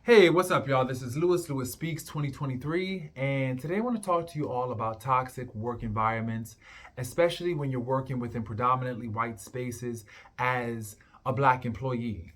Hey, what's up, y'all? This is Lewis Speaks 2023, and today I want to talk to you all about toxic work environments, especially when you're working within predominantly white spaces as a black employee.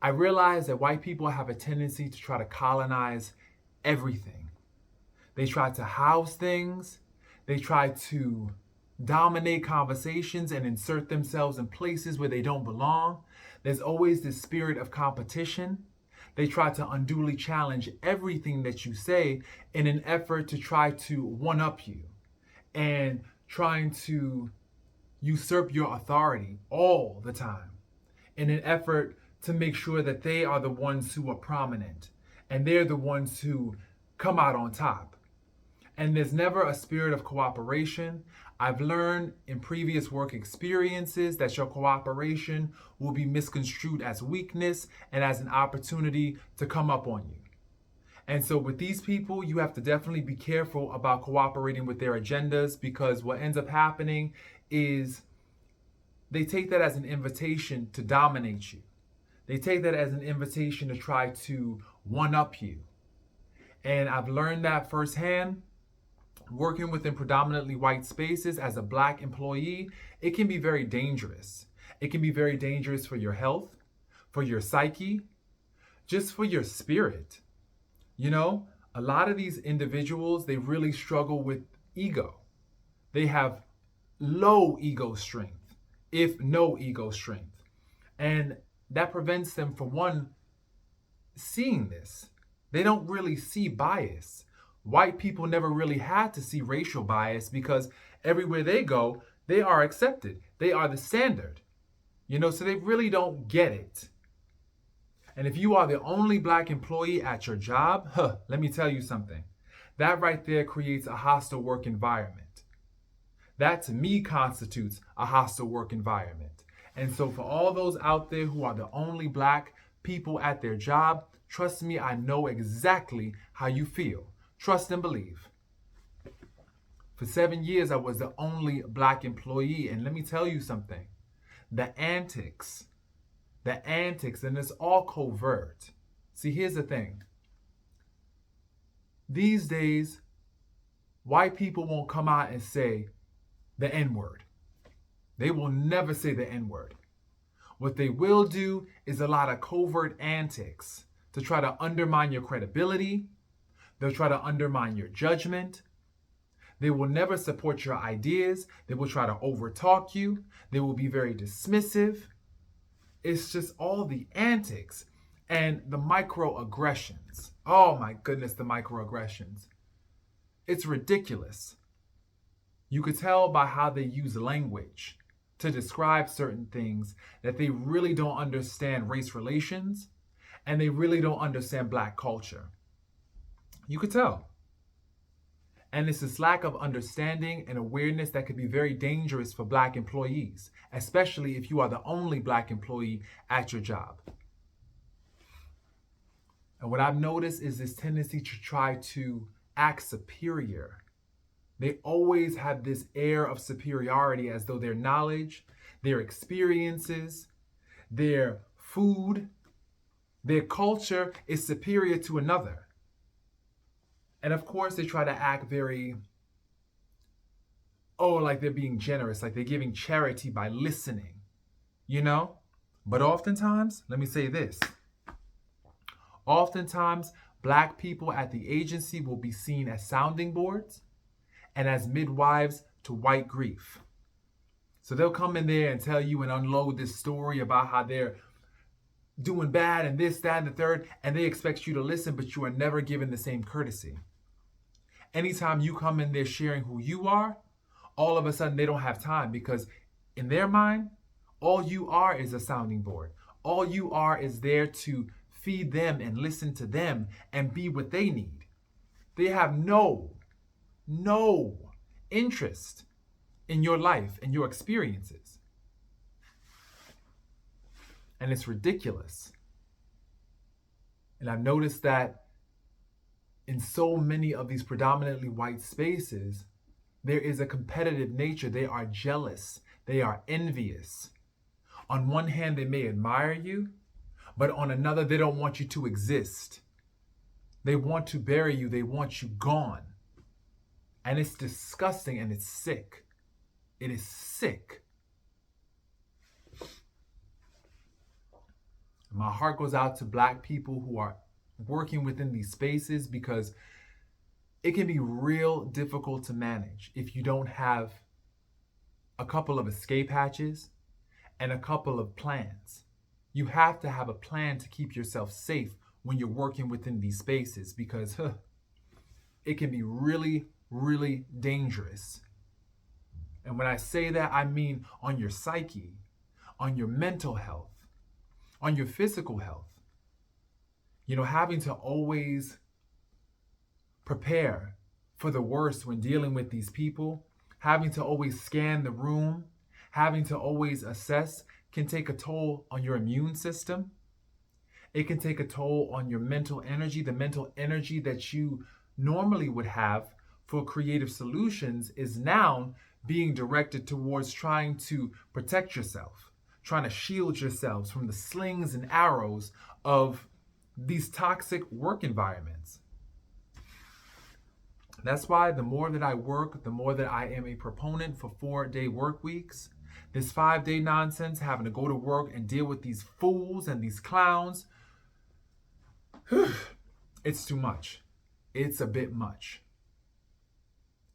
I realize that white people have a tendency to try to colonize everything. They try to house things, they try to dominate conversations and insert themselves in places where they don't belong. There's always this spirit of competition. They try to unduly challenge everything that you say in an effort to try to one up you and trying to usurp your authority all the time in an effort to make sure that they are the ones who are prominent and they're the ones who come out on top. And there's never a spirit of cooperation. I've learned in previous work experiences that your cooperation will be misconstrued as weakness and as an opportunity to come up on you. And so with these people, you have to definitely be careful about cooperating with their agendas, because what ends up happening is they take that as an invitation to dominate you. They take that as an invitation to try to one up you. And I've learned that firsthand working within predominantly white spaces as a black employee. It can be very dangerous. It can be very dangerous for your health, for your psyche, just for your spirit. You know, a lot of these individuals, they really struggle with ego. They have low ego strength, if no ego strength. And that prevents them from, one, seeing this. They don't really see bias. White people never really had to see racial bias because everywhere they go, they are accepted. They are the standard. So they really don't get it. And if you are the only black employee at your job, let me tell you something. That right there creates a hostile work environment. That to me constitutes a hostile work environment. And so for all those out there who are the only black people at their job, trust me, I know exactly how you feel. Trust and believe. For 7 years, I was the only black employee. And let me tell you something. The antics, and it's all covert. See, here's the thing. These days, white people won't come out and say the N-word. They will never say the N-word. What they will do is a lot of covert antics to try to undermine your credibility. They'll try to undermine your judgment. They will never support your ideas. They will try to overtalk you. They will be very dismissive. It's just all the antics and the microaggressions. Oh my goodness, the microaggressions. It's ridiculous. You could tell by how they use language to describe certain things that they really don't understand race relations and they really don't understand black culture. You could tell. And it's this lack of understanding and awareness that could be very dangerous for black employees, especially if you are the only black employee at your job. And what I've noticed is this tendency to try to act superior. They always have this air of superiority as though their knowledge, their experiences, their food, their culture is superior to another. And of course, they try to act very, like they're being generous, like they're giving charity by listening, But oftentimes, let me say this. Oftentimes, black people at the agency will be seen as sounding boards and as midwives to white grief. So they'll come in there and tell you and unload this story about how they're doing bad and this, that, and the third, and they expect you to listen, but you are never given the same courtesy. Anytime you come in there sharing who you are, all of a sudden they don't have time, because in their mind, all you are is a sounding board. All you are is there to feed them and listen to them and be what they need. They have no interest in your life and your experiences. And it's ridiculous. And I've noticed that in so many of these predominantly white spaces, there is a competitive nature. They are jealous. They are envious. On one hand, they may admire you, but on another, they don't want you to exist. They want to bury you. They want you gone. And it's disgusting and it's sick. It is sick. My heart goes out to Black people who are working within these spaces, because it can be real difficult to manage if you don't have a couple of escape hatches and a couple of plans. You have to have a plan to keep yourself safe when you're working within these spaces, because it can be really, really dangerous. And when I say that, I mean on your psyche, on your mental health, on your physical health. You know, having to always prepare for the worst when dealing with these people, having to always scan the room, having to always assess can take a toll on your immune system. It can take a toll on your mental energy. The mental energy that you normally would have for creative solutions is now being directed towards trying to protect yourself, trying to shield yourselves from the slings and arrows of these toxic work environments. That's why the more that I work, the more that I am a proponent for 4-day work weeks. This 5-day nonsense, having to go to work and deal with these fools and these clowns, it's too much. It's a bit much.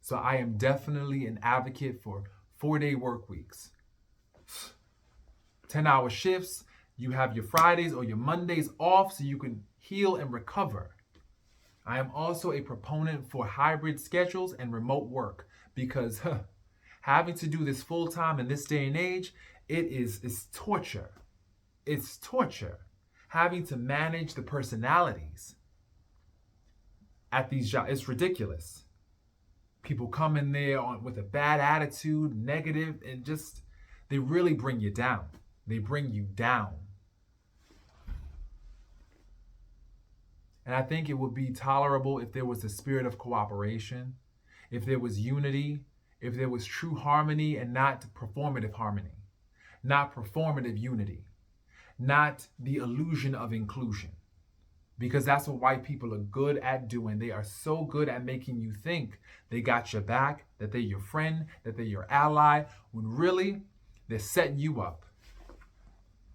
So I am definitely an advocate for 4-day work weeks. 10-hour shifts. You have your Fridays or your Mondays off so you can heal and recover. I am also a proponent for hybrid schedules and remote work, because having to do this full time in this day and age, it's torture. It's torture. Having to manage the personalities at these jobs, it's ridiculous. People come in there with a bad attitude, negative, and just, they really bring you down. They bring you down. And I think it would be tolerable if there was a spirit of cooperation, if there was unity, if there was true harmony and not performative harmony, not performative unity, not the illusion of inclusion. Because that's what white people are good at doing. They are so good at making you think they got your back, that they're your friend, that they're your ally, when really they're setting you up.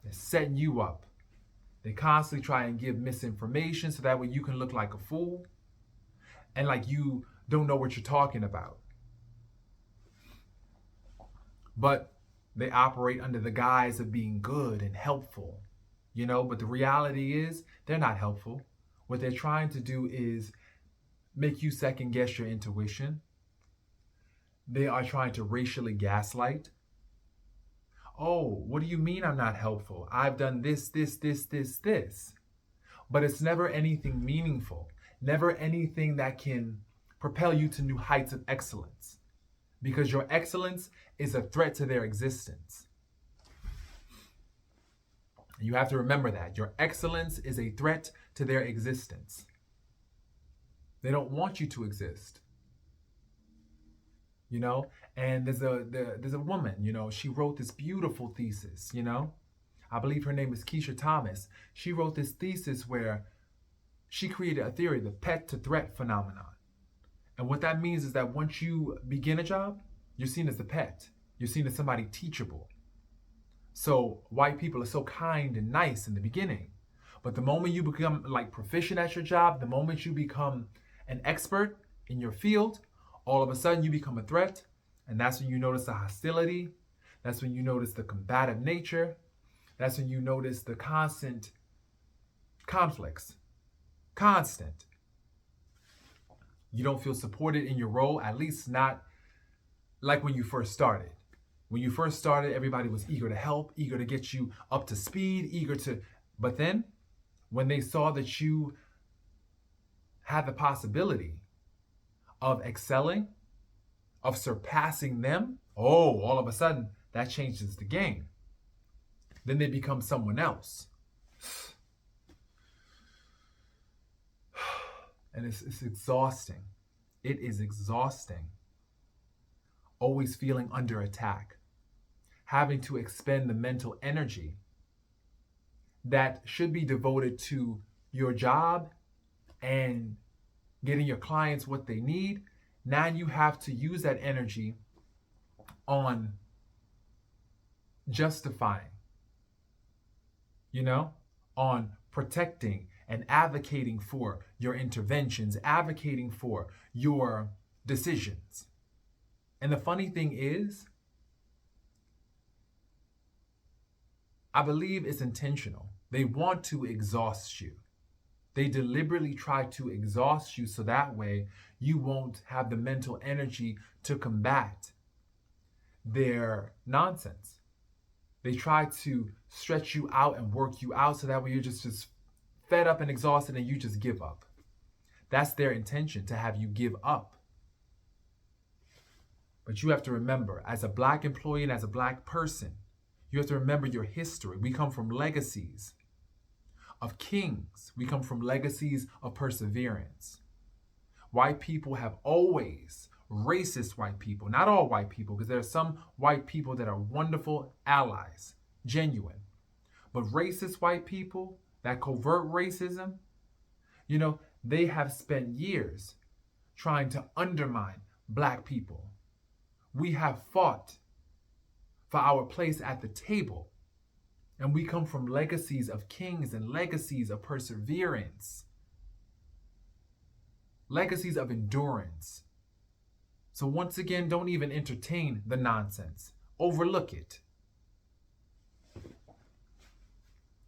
They're setting you up. They constantly try and give misinformation so that way you can look like a fool and like you don't know what you're talking about. But they operate under the guise of being good and helpful, you know, but the reality is they're not helpful. What they're trying to do is make you second guess your intuition. They are trying to racially gaslight. Oh, what do you mean I'm not helpful? I've done this. But it's never anything meaningful, never anything that can propel you to new heights of excellence, because your excellence is a threat to their existence. You have to remember that. Your excellence is a threat to their existence. They don't want you to exist. You know, and there's a woman, you know, she wrote this beautiful thesis, you know, I believe her name is Keisha Thomas. She wrote this thesis where she created a theory, the pet to threat phenomenon. And what that means is that once you begin a job, you're seen as a pet. You're seen as somebody teachable. So white people are so kind and nice in the beginning, but the moment you become like proficient at your job, the moment you become an expert in your field, all of a sudden you become a threat, and that's when you notice the hostility. That's when you notice the combative nature. That's when you notice the constant conflicts. Constant. You don't feel supported in your role, at least not like when you first started. When you first started, everybody was eager to help, eager to get you up to speed, but then when they saw that you had the possibility of excelling, of surpassing them, all of a sudden that changes the game. Then they become someone else. And it's exhausting. It is exhausting. Always feeling under attack. Having to expend the mental energy that should be devoted to your job and getting your clients what they need. Now you have to use that energy on justifying, on protecting and advocating for your interventions, advocating for your decisions. And the funny thing is, I believe it's intentional. They want to exhaust you. They deliberately try to exhaust you so that way you won't have the mental energy to combat their nonsense. They try to stretch you out and work you out so that way you're just fed up and exhausted and you just give up. That's their intention, to have you give up. But you have to remember, as a Black employee and as a Black person, you have to remember your history. We come from legacies of kings. We come from legacies of perseverance. White people have always, racist white people, not all white people, because there are some white people that are wonderful allies, genuine. But racist white people, that covert racism, they have spent years trying to undermine Black people. We have fought for our place at the table. And we come from legacies of kings and legacies of perseverance, legacies of endurance. So once again, don't even entertain the nonsense. Overlook it.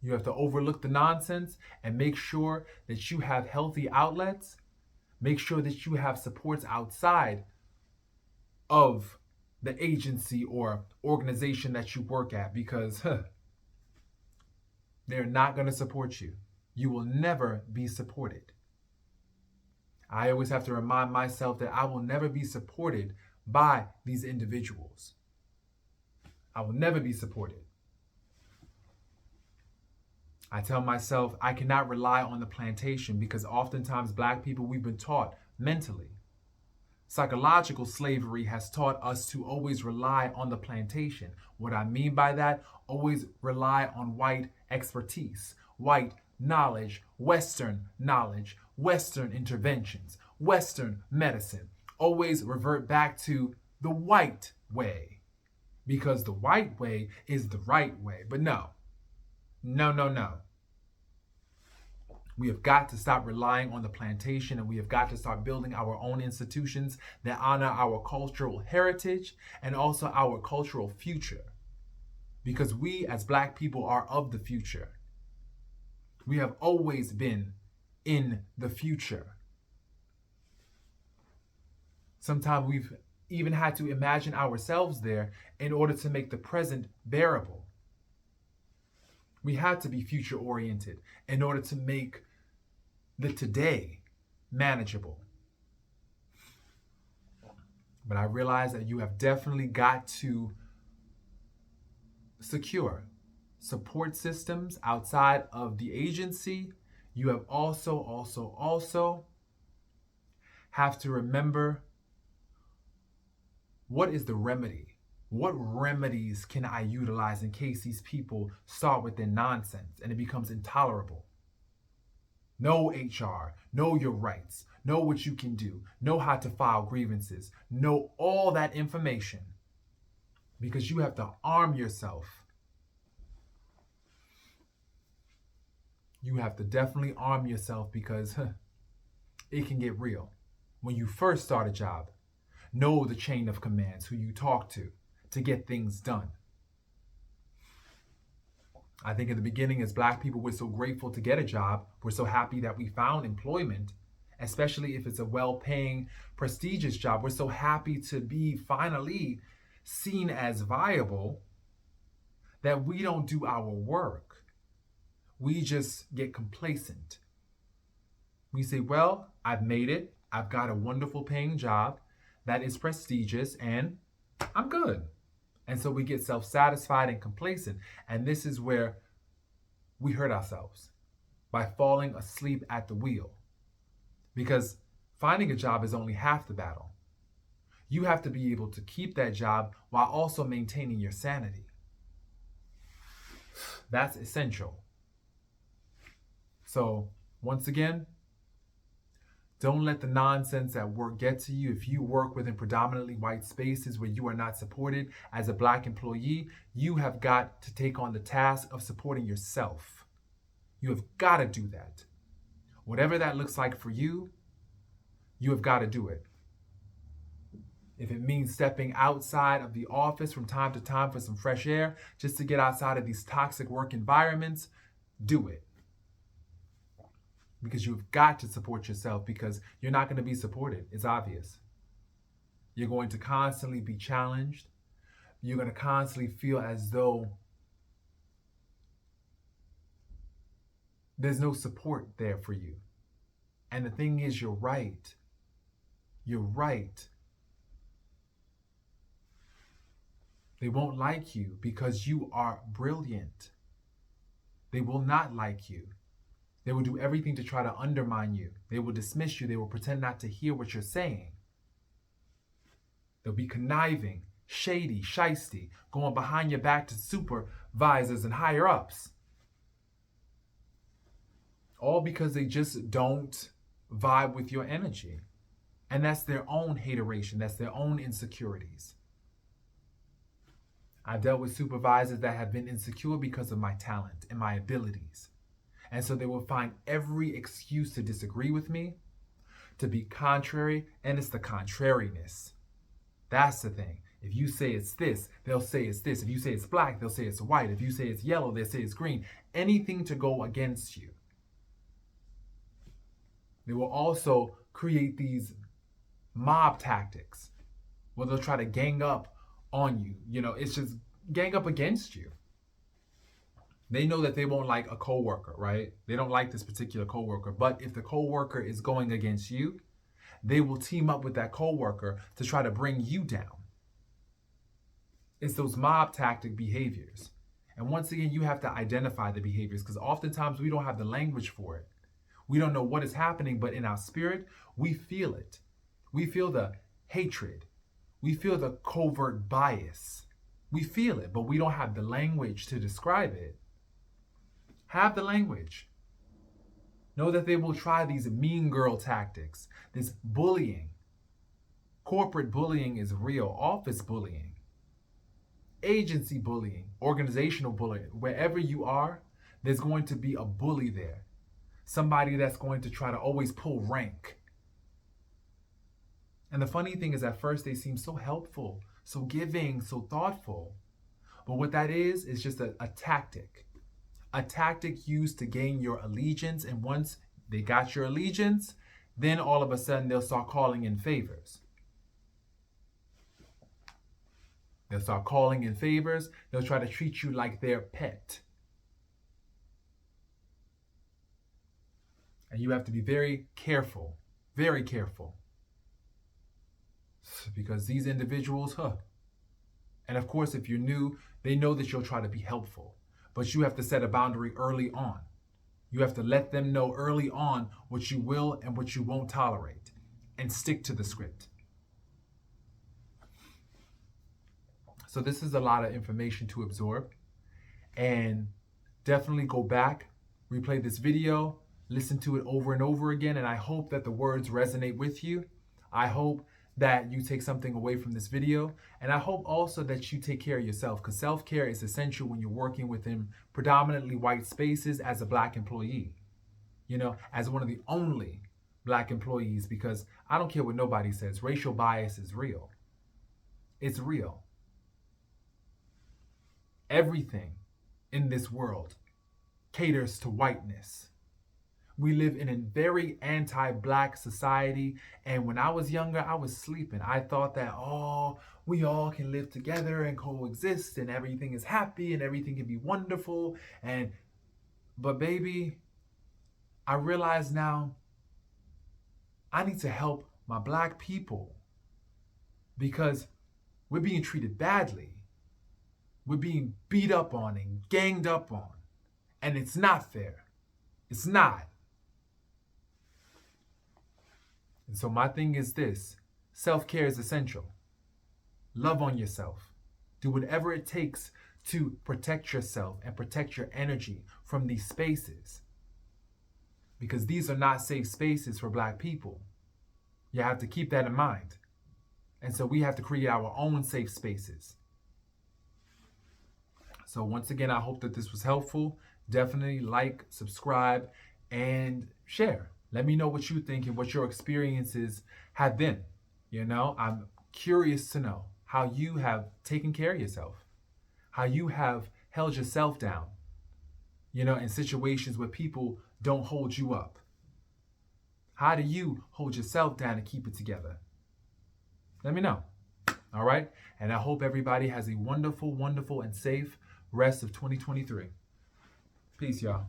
You have to overlook the nonsense and make sure that you have healthy outlets. Make sure that you have supports outside of the agency or organization that you work at, because they're not going to support you. You will never be supported. I always have to remind myself that I will never be supported by these individuals. I will never be supported. I tell myself I cannot rely on the plantation because oftentimes Black people, we've been taught mentally. Psychological slavery has taught us to always rely on the plantation. What I mean by that, always rely on white expertise, white knowledge, Western interventions, Western medicine. Always revert back to the white way, because the white way is the right way. But no. We have got to stop relying on the plantation, and we have got to start building our own institutions that honor our cultural heritage and also our cultural future. Because we as Black people are of the future. We have always been in the future. Sometimes we've even had to imagine ourselves there in order to make the present bearable. We had to be future oriented in order to make the today manageable. But I realize that you have definitely got to secure support systems outside of the agency. You have also have to remember, what is the remedy? What remedies can I utilize in case these people start with their nonsense and it becomes intolerable? Know HR, know your rights, know what you can do, know how to file grievances, know all that information, because you have to arm yourself. You have to definitely arm yourself, because it can get real. When you first start a job, know the chain of commands, who you talk to get things done. I think in the beginning, as Black people, we're so grateful to get a job. We're so happy that we found employment, especially if it's a well-paying, prestigious job. We're so happy to be finally seen as viable that we don't do our work. We just get complacent. We say, well, I've made it. I've got a wonderful paying job that is prestigious and I'm good. And so we get self-satisfied and complacent. And this is where we hurt ourselves, by falling asleep at the wheel. Because finding a job is only half the battle. You have to be able to keep that job while also maintaining your sanity. That's essential. So once again, Don't let the nonsense at work get to you. If you work within predominantly white spaces where you are not supported as a Black employee, you have got to take on the task of supporting yourself. You have got to do that. Whatever that looks like for you, you have got to do it. If it means stepping outside of the office from time to time for some fresh air, just to get outside of these toxic work environments, do it. Because you've got to support yourself, because you're not going to be supported. It's obvious. You're going to constantly be challenged. You're going to constantly feel as though there's no support there for you. And the thing is, you're right. You're right. They won't like you because you are brilliant. They will not like you. They will do everything to try to undermine you. They will dismiss you. They will pretend not to hear what you're saying. They'll be conniving, shady, shisty, going behind your back to supervisors and higher ups. All because they just don't vibe with your energy. And that's their own hateration. That's their own insecurities. I've dealt with supervisors that have been insecure because of my talent and my abilities. And so they will find every excuse to disagree with me, to be contrary, and it's the contrariness. That's the thing. If you say it's this, they'll say it's this. If you say it's black, they'll say it's white. If you say it's yellow, they'll say it's green. Anything to go against you. They will also create these mob tactics where they'll try to gang up on you. You know, it's just gang up against you. They know that they won't like a coworker, right? They don't like this particular coworker. But if the coworker is going against you, they will team up with that coworker to try to bring you down. It's those mob tactic behaviors. And once again, you have to identify the behaviors, because oftentimes we don't have the language for it. We don't know what is happening, but in our spirit, we feel it. We feel the hatred. We feel the covert bias. We feel it, but we don't have the language to describe it. Have the language. Know that they will try these mean girl tactics, this bullying. Corporate bullying is real. Office bullying, agency bullying, organizational bullying. Wherever you are, there's going to be a bully there. Somebody that's going to try to always pull rank. And the funny thing is, at first they seem so helpful, so giving, so thoughtful. But what that is just a tactic. A tactic used to gain your allegiance. And once they got your allegiance, then all of a sudden they'll start calling in favors. They'll start calling in favors. They'll try to treat you like their pet. And you have to be very careful, very careful. Because these individuals, and of course, if you're new, they know that you'll try to be helpful. But you have to set a boundary early on. You have to let them know early on what you will and what you won't tolerate, and stick to the script. So this is a lot of information to absorb. And definitely go back, replay this video, listen to it over and over again. And I hope that the words resonate with you. I hope that you take something away from this video. And I hope also that you take care of yourself, because self-care is essential when you're working within predominantly white spaces as a Black employee. You know, as one of the only Black employees, because I don't care what nobody says, racial bias is real. It's real. Everything in this world caters to whiteness. We live in a very anti-Black society. And when I was younger, I was sleeping. I thought that, we all can live together and coexist and everything is happy and everything can be wonderful. But baby, I realize now I need to help my Black people, because we're being treated badly. We're being beat up on and ganged up on. And it's not fair. It's not. And so my thing is this: self-care is essential. Love on yourself. Do whatever it takes to protect yourself and protect your energy from these spaces. Because these are not safe spaces for Black people. You have to keep that in mind. And so we have to create our own safe spaces. So once again, I hope that this was helpful. Definitely like, subscribe, and share. Let me know what you think and what your experiences have been. I'm curious to know how you have taken care of yourself, how you have held yourself down, in situations where people don't hold you up. How do you hold yourself down and keep it together? Let me know. All right. And I hope everybody has a wonderful, wonderful, and safe rest of 2023. Peace, y'all.